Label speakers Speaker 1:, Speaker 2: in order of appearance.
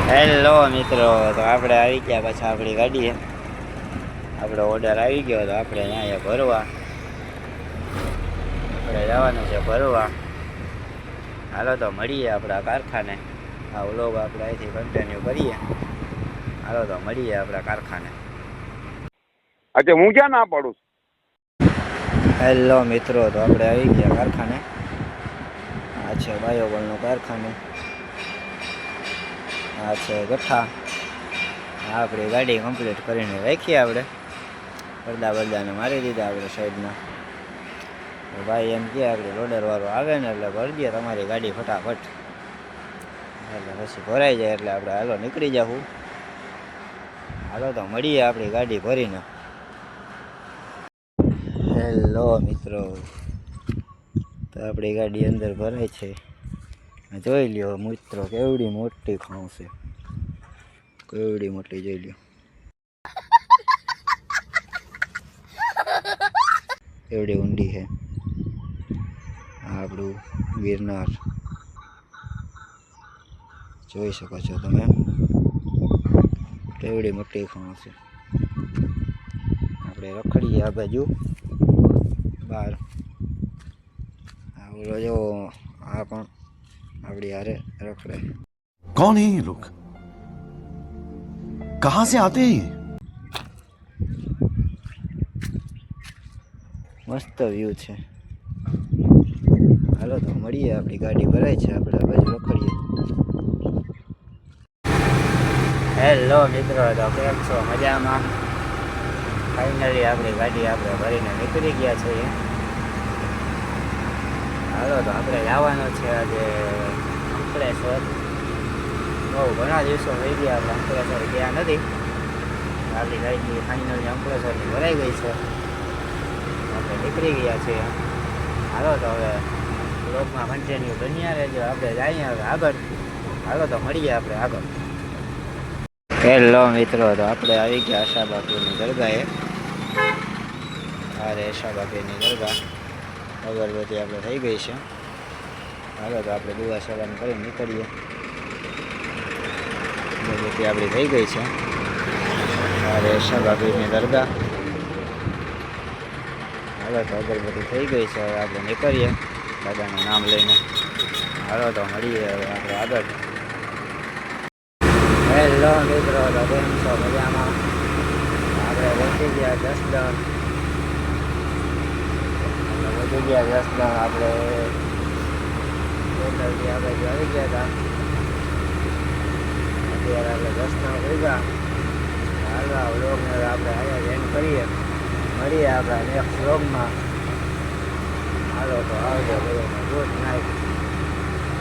Speaker 1: Hello મિત્રો, તો આપણે આવી ગયા પાછા આપણી ગાડીએ. આપણો ઓર્ડર આવી ગયો તો આપણે અહીંયા ભરવા આપણે જવાનું છે ભરવા. હાલો તો મળીએ આપણા કારખાને. આ વ્લોગ આપણે અહીંથી કન્ટિન્યુ કરીએ. હાલો તો મળીએ આપણા કારખાને.
Speaker 2: अच्छा હું ક્યાં ના પાડું.
Speaker 1: હેલો મિત્રો, તો આપણે આવી ગયા કારખાને. આ છે બાયોગોલનું કારખાનું. આ છે ગઠ્ઠા. આપણી ગાડી કમ્પ્લીટ કરીને રાખીએ આપણે. પડદા બરદાને મારી દીધા આપણે સાઈડમાં. ભાઈ એમ કહે આપણે લોડરવાળો આવે ને એટલે ભરી દે તમારી ગાડી ફટાફટ. એટલે પછી ભરાઈ જાય એટલે આપણે હાલો નીકળી જાઉં. હાલો તો મળીએ આપણી ગાડી ભરીને. હેલો મિત્રો, તો આપણી ગાડી અંદર ભરાય છે. જોઈ લ્યો મિત્રો, કેવડી મોટી ખાઉં છે, કેવડી મોટી જોઈ લ્યો. એવડી ઊંડી છે. આપણું ગિરનાર જોઈ શકો છો તમે, કેવડી મોટી ખાણ છે. આપણે રખડીએ આ બાજુ બહાર. આવડો જો આ પણ આપણી હારે રખડે.
Speaker 3: कौन है ये लोग, कहां से आते हैं ये?
Speaker 1: મસ્ત વ્યૂ છે. હાલો તો મળીએ, આપણી ગાડી ભરાય છે, આપણે આ બાજુ રખડીએ. હેલો મિત્રો, તો કેમ છો? મજામાં? ફાઇનલી આપણી ગાડી આપણે ભરીને નીકળી ગયા છીએ. હાલો તો આપણે જવાનું છે આજે અંકલેશ્વર. બહુ ઘણા દિવસો થઈ ગયા આપણે અંકલેશ્વર ગયા નથી. આપણી ગાડી ફાઇનલી અંકલેશ્વરની ભરાઈ ગઈ છે, આપણે નીકળી ગયા છીએ. હાલો તો હવે બ્લોગમાં કન્ટિન્યુ બન્યા રહેજો. આપણે જઈએ હવે આગળ. હાલો તો મળીએ આપણે આગળ. હેલો મિત્રો, તો આપણે આવી ગયા આશાબાપુની દરગાહે. અરે આશાબાપુની દરગાહ અગરબત્તી આપણે થઈ ગઈ છે. હાલો તો આપણે દુઆ સલામ કરી નીકળીએ. અગરબત્તી આપણી થઈ ગઈ છે. અરે આશાબાપુની દરગાહ. હાલો તો અગરબત્તી થઈ ગઈ છે. હવે આપણે નીકળીએ દાદાનું નામ લઈને. હાલો તો મળીએ હવે આપણે આગળ. હેલો મિત્રો, તો કેમ છો? મજામાં? આપણે વધી ગયા જસદણ. વધી ગયા જસદણ. આપણે ટોટલથી આપણે આવી ગયા હતા. અત્યારે આપણે જસદણ ભેગા. હાલો વ્લોગને આપણે અહીંયા એન્ડ કરીએ. મળીએ આપણા નેક્સ્ટ વ્લોગમાં. હાલો તો આવજો બધાને. Good night.